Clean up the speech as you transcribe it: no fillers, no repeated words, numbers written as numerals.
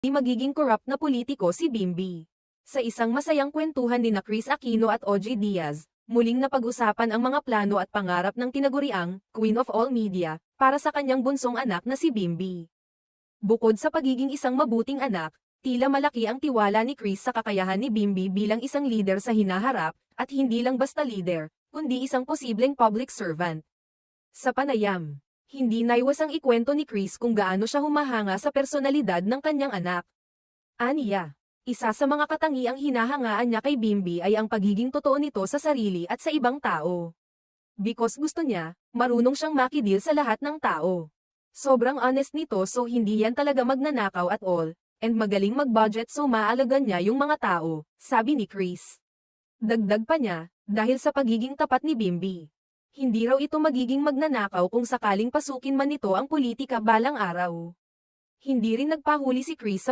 magiging corrupt na politiko si Bimby. Sa isang masayang kwentuhan ni Chris Aquino at OG Diaz, muling napag-usapan ang mga plano at pangarap ng tinaguriang Queen of All Media para sa kanyang bunsong anak na si Bimby. Bukod sa pagiging isang mabuting anak, tila malaki ang tiwala ni Chris sa kakayahan ni Bimby bilang isang leader sa hinaharap, at hindi lang basta leader, kundi isang posibleng public servant. Sa panayam, hindi naiwas ang ikwento ni Chris kung gaano siya humahanga sa personalidad ng kanyang anak. Aniya, isa sa mga katangiang hinahangaan niya kay Bimby ay ang pagiging totoo nito sa sarili at sa ibang tao. Because gusto niya, marunong siyang makidil sa lahat ng tao. Sobrang honest nito, so hindi yan talaga magnanakaw at all, and magaling mag-budget, so maalagaan niya yung mga tao, sabi ni Chris. Dagdag pa niya, dahil sa pagiging tapat ni Bimby, hindi raw ito magiging magnanakaw kung sakaling pasukin man nito ang politika balang araw. Hindi rin nagpahuli si Chris sa